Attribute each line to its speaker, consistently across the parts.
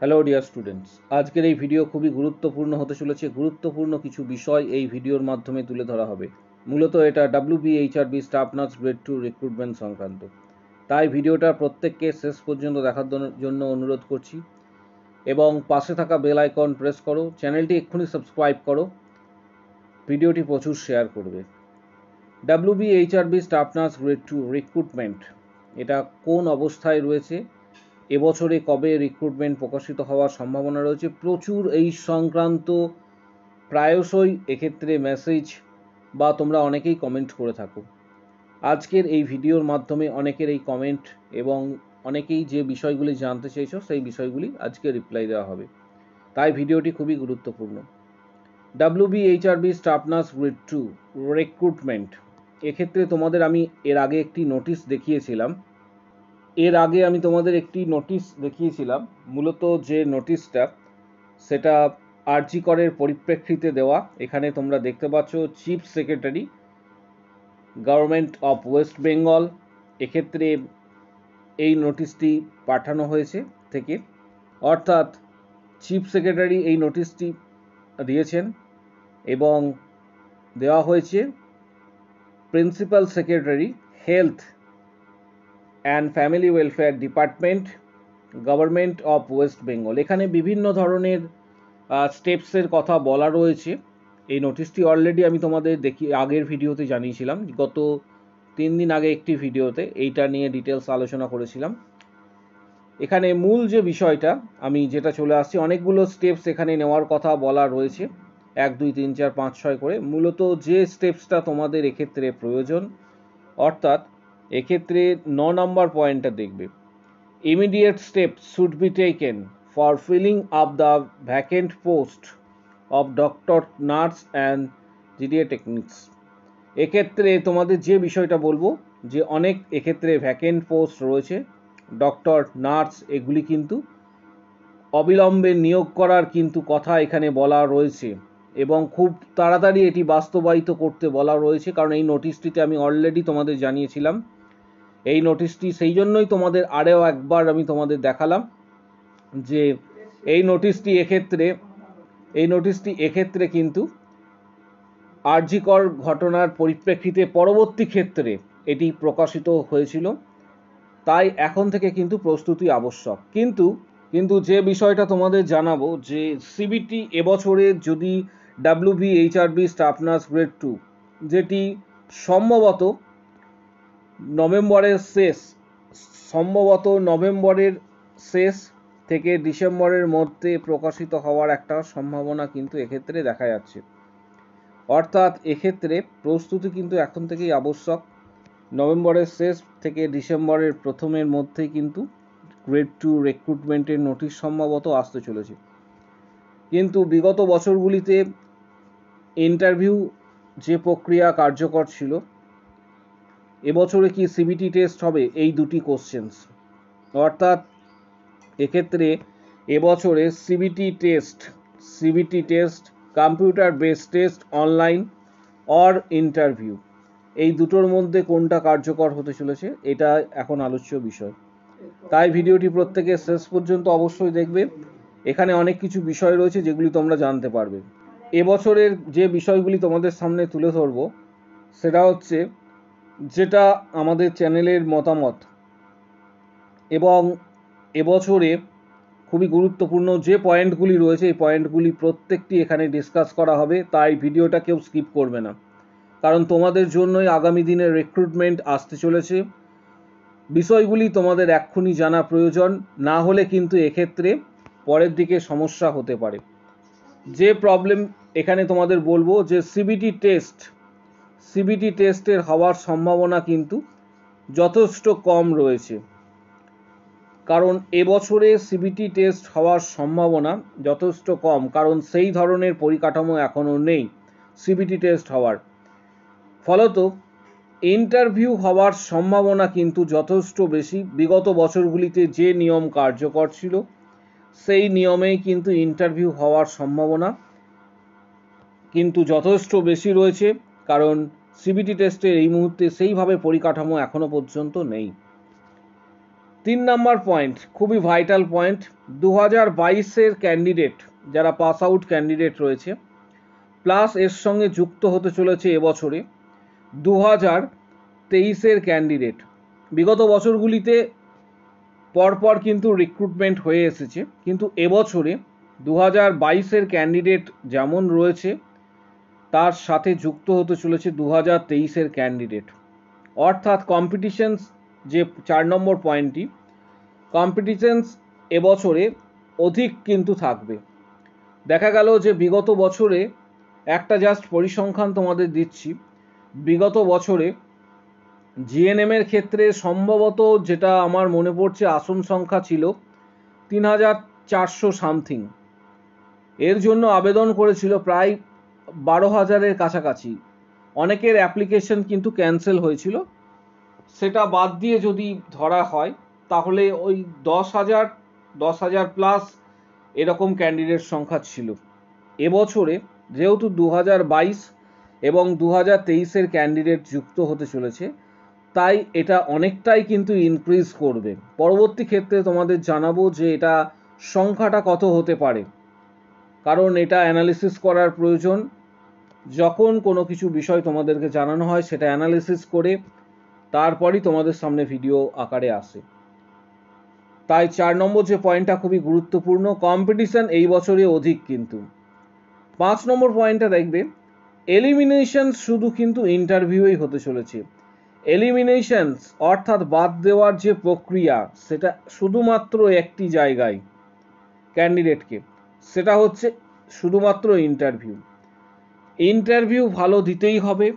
Speaker 1: Hello dear students, আজকের এই video খুবই গুরুত্বপূর্ণ হতে চলেছে। গুরুত্বপূর্ণ কিছু বিষয় এই ভিডিওর মাধ্যমে তুলে ধরা হবে। মূলত এটা WBHRB staff nurse grade 2 recruitment সংক্রান্ত। তাই ভিডিওটা প্রত্যেককে শেষ পর্যন্ত দেখার জন্য অনুরোধ করছি এবং পাশে থাকা বেল আইকন প্রেস করো, চ্যানেলটি এক্ষুনি সাবস্ক্রাইব করো, ভিডিওটি প্রচুর শেয়ার করবে। WBHRB staff nurse grade 2 recruitment এটা কোন অবস্থায় রয়েছে, এবছরে কবে রিক্রুটমেন্ট প্রকাশিত হওয়ার সম্ভাবনা রয়েছে, প্রচুর এই সংক্রান্ত প্রায়শই এক্ষেত্রে মেসেজ বা তোমরা অনেকেই কমেন্ট করে থাকো। আজকের এই ভিডিওর মাধ্যমে অনেকের এই কমেন্ট এবং অনেকেই যে বিষয়গুলি জানতে চাইছো সেই বিষয়গুলি আজকে রিপ্লাই দেওয়া হবে, তাই ভিডিওটি খুবই গুরুত্বপূর্ণ। WBHRB staff nurse grade 2 recruitment, এক্ষেত্রে তোমাদের আমি এর আগে একটি নোটিশ দেখিয়েছিলাম। মূলত যে নোটিশটা সেটা আরজি করের পরিপ্রেক্ষিতে দেওয়া। এখানে তোমরা দেখতে পাচ্ছ chief secretary government of West Bengal, এক্ষেত্রে এই নোটিশটি পাঠানো হয়েছে থেকে, অর্থাৎ চিফ সেক্রেটারি এই নোটিশটি দিয়েছেন এবং দেওয়া হয়েছে principal secretary health and family welfare department, government of West Bengal. এখানে বিভিন্ন ধরনের স্টেপসের কথা বলা রয়েছে। এই নোটিশটি অলরেডি আমি তোমাদের আগের ভিডিওতে জানিয়েছিলাম, গত 3 দিন আগে একটি ভিডিওতে এইটা নিয়ে ডিটেলস আলোচনা করেছিলাম। এখানে মূল যে বিষয়টা আমি যেটা চলে আসছি, অনেকগুলো স্টেপস এখানে নেওয়ার কথা বলা রয়েছে, 1 2 3 4 5 6 করে। মূলত যে স্টেপসটা তোমাদের এক্ষেত্রে প্রয়োজন, অর্থাৎ এক্ষেত্রে 9 নম্বর পয়েন্টটা দেখবে, immediate steps should be taken for filling up the vacant post of doctor, nurse and GDA techniques। এক্ষেত্রে তোমাদের যে বিষয়টা বলবো যে অনেক এক্ষেত্রে ভ্যাকেন্ট পোস্ট রয়েছে, ডক্টর, নার্স, এগুলি কিন্তু অবিলম্বে নিয়োগ করার কিন্তু কথা এখানে বলা রয়েছে এবং খুব তাড়াতাড়ি এটি বাস্তবায়িত করতে বলা রয়েছে, কারণ এই নোটিশটিতে আমি অলরেডি তোমাদের জানিয়েছিলাম। এই নোটিশটি সেই জন্যই তোমাদের আরও একবার আমি তোমাদের দেখালাম যে এই নোটিশটি এক্ষেত্রে কিন্তু আরজিকর ঘটনার পরিপ্রেক্ষিতে পরবর্তী ক্ষেত্রে এটি প্রকাশিত হয়েছিল, তাই এখন থেকে কিন্তু প্রস্তুতি আবশ্যক। কিন্তু যে বিষয়টা তোমাদের জানাবো যে সিবিটি এবছরে যদি WBHRB স্টাফ নার্স গ্রেড 2, যেটি সম্ভবত নভেম্বরের শেষ থেকে ডিসেম্বরের মধ্যে প্রকাশিত হওয়ার একটা সম্ভাবনা কিন্তু এক্ষেত্রে দেখা যাচ্ছে। অর্থাৎ এক্ষেত্রে প্রস্তুতি কিন্তু এখন থেকেই আবশ্যক। নভেম্বরের শেষ থেকে ডিসেম্বরের প্রথমের মধ্যেই কিন্তু গ্রেড 2 রিক্রুটমেন্টের নোটিশ সম্ভবত আসতে চলেছে। কিন্তু বিগত বছরগুলিতে ইন্টারভিউ যে প্রক্রিয়া কার্যকর ছিল, এবছরে কি সিবিটি টেস্ট হবে, এই দুটি কোশ্চেন্স। অর্থাৎ এক্ষেত্রে এবছরে CBT test computer based test, online or interview, এই দুটোর মধ্যে কোনটা কার্যকর হতে চলেছে, এটা এখন আলোচ্য বিষয়। তাই ভিডিওটি প্রত্যেকে শেষ পর্যন্ত অবশ্যই দেখবে। এখানে অনেক কিছু বিষয় রয়েছে যেগুলি তোমরা জানতে পারবে। এবছরের যে বিষয়গুলি তোমাদের সামনে তুলে ধরব সেটা হচ্ছে যেটা আমাদের চ্যানেলের মতামত, এবং এবছরে খুবই গুরুত্বপূর্ণ যে পয়েন্টগুলি রয়েছে এই পয়েন্টগুলি প্রত্যেকটি এখানে ডিসকাস করা হবে, তাই ভিডিওটা কেউ স্কিপ করবে না, কারণ তোমাদের জন্যই আগামী দিনের রিক্রুটমেন্ট আসতে চলেছে। বিষয়গুলি তোমাদের এক্ষুনি জানা প্রয়োজন, না হলে কিন্তু এক্ষেত্রে পরের দিকে সমস্যা হতে পারে। যে প্রবলেম এখানে তোমাদের বলবো যে সিবিটি টেস্টের হওয়ার সম্ভাবনা কিন্তু যথেষ্ট কম রয়েছে, কারণ এবছরে সিবিটি টেস্ট হওয়ার সম্ভাবনা যথেষ্ট কম, কারণ সেই ধরনের পরিকাঠামো এখনও নেই সিবিটি টেস্ট হওয়ার। ফলত ইন্টারভিউ হওয়ার সম্ভাবনা কিন্তু যথেষ্ট বেশি। বিগত বছরগুলিতে যে নিয়ম কার্যকর ছিল সেই নিয়মেই কিন্তু ইন্টারভিউ হওয়ার সম্ভাবনা কিন্তু যথেষ্ট বেশি রয়েছে, কারণ সিবিটি টেস্টের এই মুহূর্তে সেইভাবে পরিকাঠামো এখনো পর্যন্ত নেই। 3 নাম্বার পয়েন্ট, খুবই ভাইটাল পয়েন্ট, 2022-এর ক্যান্ডিডেট যারা পাস আউট ক্যান্ডিডেট রয়েছে প্লাস এর সঙ্গে যুক্ত হতে চলেছে এবছরে 2023-এর ক্যান্ডিডেট। বিগত বছরগুলিতে পরপর কিন্তু রিক্রুটমেন্ট হয়ে এসেছে, কিন্তু এবছরে 2022-এর ক্যান্ডিডেট যেমন রয়েছে তার সাথে যুক্ত হতে চলেছে 2023-এর ক্যান্ডিডেট। অর্থাৎ কম্পিটিশনস, যে 4 নম্বর পয়েন্টটি, কম্পিটিশনস এবছরে অধিক কিন্তু থাকবে। দেখা গেল যে বিগত বছরে, একটা জাস্ট পরিসংখ্যান তোমাদের দিচ্ছি, বিগত বছরে জিএনএমের ক্ষেত্রে সম্ভবত যেটা আমার মনে পড়ছে আসন সংখ্যা ছিল 3400 সামথিং, এর জন্য আবেদন করেছিল প্রায় 12,000-এর কাছাকাছি। অনেকের অ্যাপ্লিকেশন কিন্তু ক্যান্সেল হয়েছিল, সেটা বাদ দিয়ে যদি ধরা হয় তাহলে ওই 10,000 প্লাস এরকম ক্যান্ডিডেট সংখ্যা ছিল। এবছরে যেহেতু 2022 এবং 2023-এর ক্যান্ডিডেট যুক্ত হতে চলেছে, তাই এটা অনেকটাই কিন্তু ইনক্রিজ করবে। পরবর্তী ক্ষেত্রে তোমাদের জানাবো যে এটা সংখ্যাটা কত হতে পারে, কারণ এটা অ্যানালিসিস করার প্রয়োজন। যখন কোনো কিছু বিষয় তোমাদেরকে জানানো হয় সেটা অ্যানালিসিস করে তারপরই তোমাদের সামনে ভিডিও আকারে আসে। তাই 4 নম্বর যে পয়েন্টটা খুবই গুরুত্বপূর্ণ, কম্পিটিশন এই বছরে অধিক কিন্তু। 5 নম্বর পয়েন্টটা দেখবে, এলিমিনেশন শুধু কিন্তু ইন্টারভিউই হতে চলেছে। এলিমিনেশনস অর্থাৎ বাদ দেওয়ার যে প্রক্রিয়া, সেটা শুধুমাত্র একটি জায়গায় ক্যান্ডিডেটকে, সেটা হচ্ছে শুধুমাত্র ইন্টারভিউ। ইন্টারভিউ ভালো দিতেই হবে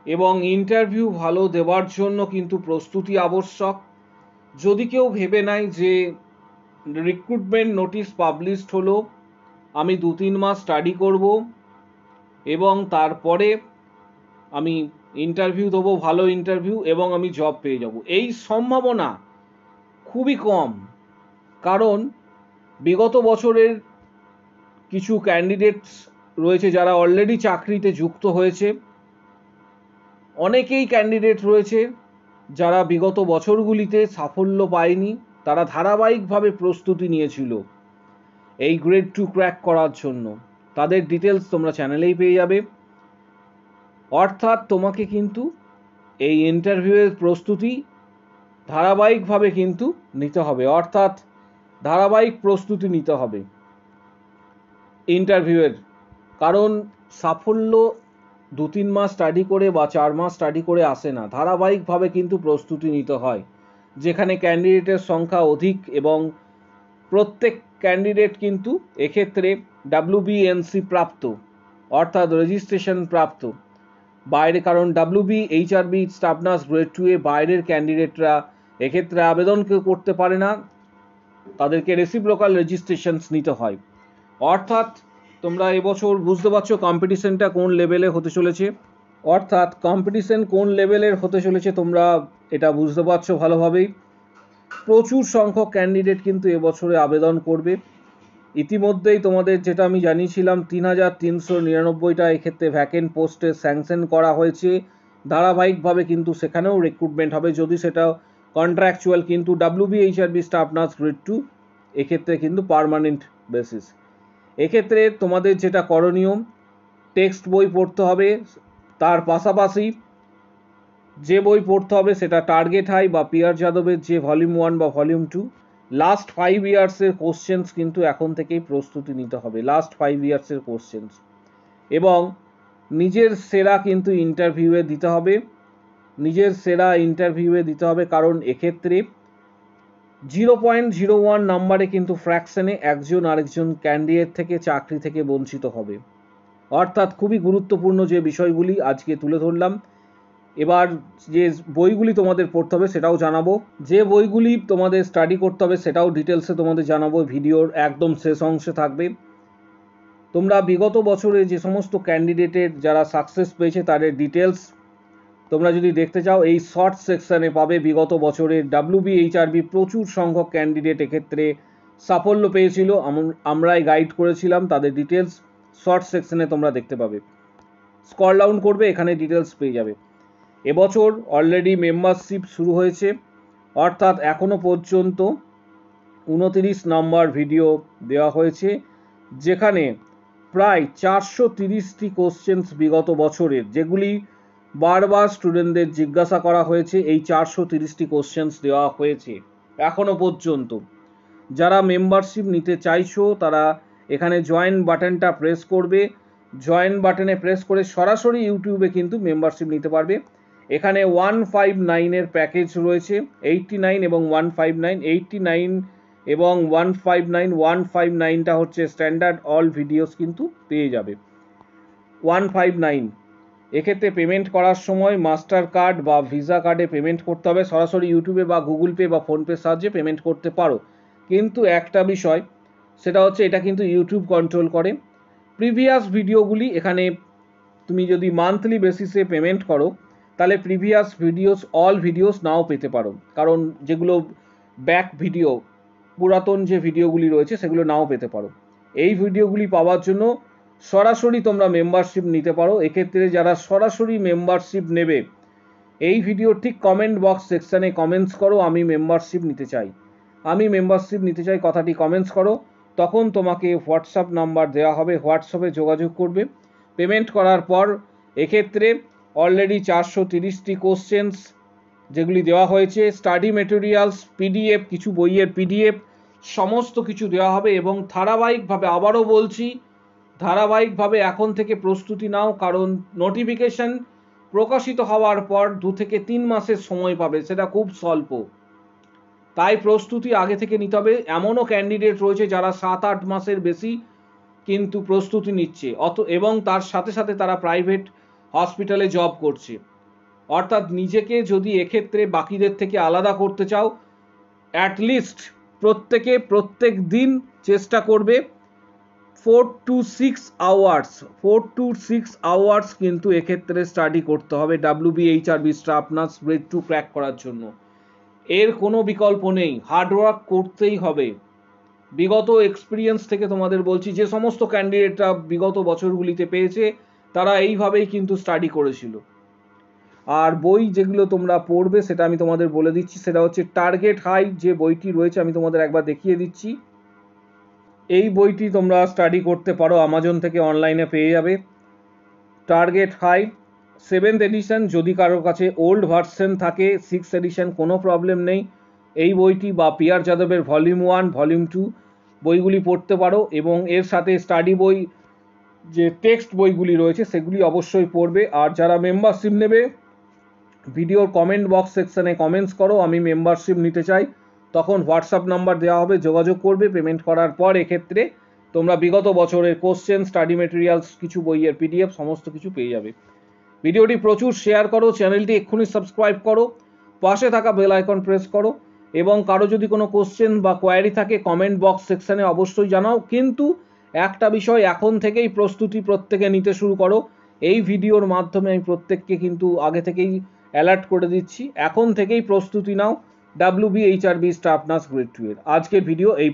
Speaker 1: এবং ইন্টারভিউ ভালো দেওয়ার জন্য কিন্তু প্রস্তুতি আবশ্যক। যদি কেউ ভেবে নেয় যে রিক্রুটমেন্ট নোটিশ পাবলিশড হলো, আমি 2-3 মাস স্টাডি করব এবং তারপরে আমি ইন্টারভিউ দেবো, ভালো ইন্টারভিউ, এবং আমি জব পেয়ে যাব, এই সম্ভাবনা খুবই কম। কারণ বিগত বছরের কিছু ক্যান্ডিডেটস রয়েছে যারা অলরেডি চাকরিতে যুক্ত হয়েছে, অনেকেই ক্যান্ডিডেট রয়েছে যারা বিগত বছরগুলিতে সাফল্য পায়নি, তারা ধারাবাহিকভাবে প্রস্তুতি নিয়েছিল এই গ্রেড 2 ক্র্যাক করার জন্য। তাদের ডিটেলস তোমরা চ্যানেলেই পেয়ে যাবে। অর্থাৎ তোমাকে কিন্তু এই ইন্টারভিউয়ের প্রস্তুতি ধারাবাহিকভাবে কিন্তু নিতে হবে, অর্থাৎ ধারাবাহিক প্রস্তুতি নিতে হবে ইন্টারভিউয়ের। কারণ সাফল্য 2-3 মাস স্টাডি করে বা 4 মাস স্টাডি করে আসে না, ধারাবাহিকভাবে কিন্তু প্রস্তুতি নিতে হয়, যেখানে ক্যান্ডিডেটের সংখ্যা অধিক এবং প্রত্যেক ক্যান্ডিডেট কিন্তু এক্ষেত্রে WBNC প্রাপ্ত, অর্থাৎ রেজিস্ট্রেশন প্রাপ্ত বাইরে। কারণ WBHRB স্টাফ নার্স গ্রেড 2-এ বাইরের ক্যান্ডিডেটরা এক্ষেত্রে আবেদন কেউ করতে পারে না, তাদেরকে রেসিপ্রোকাল রেজিস্ট্রেশনস নিতে হয়। অর্থাৎ তোমরা এবছর বুঝতে পারছো কম্পিটিশনটা কোন লেভেলে হতে চলেছে, অর্থাৎ কম্পিটিশন কোন লেভেলের হতে চলেছে তোমরা এটা বুঝতে পারছো ভালোভাবেই। প্রচুর সংখ্যক ক্যান্ডিডেট কিন্তু এবছরে আবেদন করবে। ইতিমধ্যেই তোমাদের যেটা আমি জানিয়েছিলাম 3,399টা এক্ষেত্রে ভ্যাকেন্ট পোস্টে স্যাংশন করা হয়েছে, ধারাবাহিকভাবে কিন্তু সেখানেও রিক্রুটমেন্ট হবে, যদি সেটা কন্ট্রাকচুয়াল, কিন্তু WBHRB স্টাফ নার্স গ্রেড 2 এক্ষেত্রে কিন্তু পার্মানেন্ট বেসিস। এক্ষেত্রে তোমাদের যেটা করণীয়, টেক্সট বই পড়তে হবে, তার পাশাপাশি যে বই পড়তে হবে সেটা টার্গেট হাই বা পিয়ার যাদবের যে ভলিউম 1 বা ভলিউম 2, লাস্ট 5 ইয়ার্সের কোশ্চেন্স কিন্তু এখন থেকেই প্রস্তুতি নিতে হবে, লাস্ট 5 ইয়ার্সের কোশ্চেন্স, এবং নিজের সেরা কিন্তু ইন্টারভিউয়ে দিতে হবে, নিজের সেরা ইন্টারভিউয়ে দিতে হবে। কারণ এক্ষেত্রে 0.01 নাম্বারে কিন্তু ফ্র্যাকশনে একজন আরেকজন ক্যান্ডিডেট থেকে চাকরি থেকে বঞ্চিত হবে। অর্থাৎ খুবই গুরুত্বপূর্ণ যে বিষয়গুলি আজকে তুলে ধরলাম। এবার যে বইগুলি তোমাদের পড়তে হবে সেটাও জানাবো, যে বইগুলি তোমাদের স্টাডি করতে হবে সেটাও ডিটেলসে তোমাদের জানাবো, ভিডিওর একদম শেষ অংশে থাকবে। তোমরা বিগত বছরে যে সমস্ত ক্যান্ডিডেটের যারা সাকসেস পেয়েছে তাদের ডিটেলস তোমরা যদি দেখতে চাও এই শর্ট সেকশনে পাবে। বিগত বছরের WBHRB প্রচুর সংখ্যক ক্যান্ডিডেট এক্ষেত্রে সাফল্য পেয়েছিল, আমরাই গাইড করেছিলাম, তাদের ডিটেলস শর্ট সেকশনে তোমরা দেখতে পাবে। স্ক্রল ডাউন করবে, এখানে ডিটেলস পেয়ে যাবে। এবছর অলরেডি মেম্বারশিপ শুরু হয়েছে, অর্থাৎ এখনো পর্যন্ত 29 নম্বর ভিডিও দেওয়া হয়েছে, যেখানে প্রায় 430টি কোশ্চেন্স বিগত বছরের, যেগুলি বারবার স্টুডেন্টদের জিজ্ঞাসা করা হয়েছে, এই 430টি কোশ্চেন্স দেওয়া হয়েছে এখনো পর্যন্ত। যারা মেম্বারশিপ নিতে চাইছো তারা এখানে জয়েন বাটনটা প্রেস করবে, জয়েন বাটনে প্রেস করে সরাসরি ইউটিউবে কিন্তু মেম্বারশিপ নিতে পারবে। এখানে 159-এর প্যাকেজ রয়েছে, 89 এবং 159, 89 এবং 159, 159টা হচ্ছে স্ট্যান্ডার্ড অল ভিডিওস কিন্তু পেয়ে যাবে। 159 এক্ষেত্রে পেমেন্ট করার সময় মাস্টার কার্ড বা ভিসা কার্ডে পেমেন্ট করতে হবে, সরাসরি ইউটিউবে বা গুগল পে বা ফোনপের সাহায্যে পেমেন্ট করতে পারো। কিন্তু একটা বিষয়, সেটা হচ্ছে এটা কিন্তু ইউটিউব কন্ট্রোল করে। প্রিভিয়াস ভিডিওগুলি এখানে তুমি যদি মান্থলি বেসিসে পেমেন্ট করো তাহলে প্রিভিয়াস ভিডিওস অল ভিডিওস নাও পেতে পারো, কারণ যেগুলো ব্যাক ভিডিও, পুরাতন যে ভিডিওগুলি রয়েছে সেগুলো নাও পেতে পারো। এই ভিডিওগুলি পাওয়ার জন্য সরাসরি তোমরা মেম্বারশিপ নিতে পারো। এক্ষেত্রে যারা সরাসরি মেম্বারশিপ নেবে, এই ভিডিওর ঠিক কমেন্ট বক্স সেকশানে কমেন্টস করো আমি মেম্বারশিপ নিতে চাই, আমি মেম্বারশিপ নিতে চাই কথাটি কমেন্টস করো, তখন তোমাকে হোয়াটসঅ্যাপ নাম্বার দেওয়া হবে, হোয়াটসঅ্যাপে যোগাযোগ করবে। পেমেন্ট করার পর এক্ষেত্রে অলরেডি 430টি কোশ্চেন্স যেগুলি দেওয়া হয়েছে, স্টাডি মেটেরিয়ালস, পিডিএফ, কিছু বইয়ের পিডিএফ, সমস্ত কিছু দেওয়া হবে। এবং ধারাবাহিকভাবে, আবারও বলছি, ধারাবাহিকভাবে এখন থেকে প্রস্তুতি নাও, কারণ নোটিফিকেশন প্রকাশিত হওয়ার পর 2 থেকে 3 মাসের সময় পাবে, সেটা খুব স্বল্প। তাই প্রস্তুতি আগে থেকে নিতে হবে। এমনও ক্যান্ডিডেট রয়েছে যারা 7-8 মাসের বেশি কিন্তু প্রস্তুতি নিচ্ছে, এবং তার সাথে সাথে তারা প্রাইভেট হসপিটালে জব করছে। অর্থাৎ নিজেকে যদি এক্ষেত্রে বাকিদের থেকে আলাদা করতে চাও, অ্যাটলিস্ট প্রত্যেক দিন চেষ্টা করবে 4 to 6 আওয়ার্স কিন্তু এক্ষেত্রে স্টাডি করতে হবে WBHRB staff nurse grade 2 crack করার জন্য। এর কোনো বিকল্প নেই, হার্ডওয়ার্ক করতেই হবে। বিগত এক্সপিরিয়েন্স থেকে তোমাদের বলছি, যে সমস্ত ক্যান্ডিডেটরা বিগত বছরগুলিতে পেয়েছে তারা এইভাবেই কিন্তু স্টাডি করেছিল। আর বই যেগুলো তোমরা পড়বে সেটা আমি তোমাদের বলে দিচ্ছি, সেটা হচ্ছে টার্গেট হাই যে বইটি রয়েছে, আমি তোমাদের একবার দেখিয়ে দিচ্ছি। এই বইটি তোমরা স্টাডি করতে পারো, আমাজন থেকে অনলাইনে পেয়ে যাবে। টার্গেট হাই 7th এডিশন, যদি কারোর কাছে ওল্ড ভার্সন থাকে 6th এডিশন, কোনো প্রবলেম নেই। এই বইটি বা পিআর যাদবের ভলিউম 1, ভলিউম 2 বইগুলি পড়তে পারো, এবং এর সাথে স্টাডি বই যে টেক্সট বইগুলি রয়েছে সেগুলি অবশ্যই পড়বে। আর যারা মেম্বারশিপ নেবে, ভিডিওর কমেন্ট বক্স সেকশানে কমেন্টস করো আমি মেম্বারশিপ নিতে চাই, তখন হোয়াটসঅ্যাপ নাম্বার দেওয়া হবে, যোগাযোগ করবে। পেমেন্ট করার পর এক্ষেত্রে তোমরা বিগত বছরের কোশ্চেন, স্টাডি মেটেরিয়ালস, কিছু বইয়ের পিডিএফ সমস্ত কিছু পেয়ে যাবে। ভিডিওটি প্রচুর শেয়ার করো, চ্যানেলটি এক্ষুনি সাবস্ক্রাইব করো, পাশে থাকা বেল আইকন প্রেস করো, এবং কারো যদি কোনো কোশ্চেন বা কোয়ারি থাকে কমেন্ট বক্স সেকশানে অবশ্যই জানাও। কিন্তু একটা বিষয়, এখন থেকেই প্রস্তুতি প্রত্যেকে নিতে শুরু করো। এই ভিডিওর মাধ্যমে আমি প্রত্যেককে কিন্তু আগে থেকেই অ্যালার্ট করে দিচ্ছি, এখন থেকেই প্রস্তুতি নাও WBHRB স্টাফ নার্স গ্রেড 2 এর। আজকের ভিডিও এই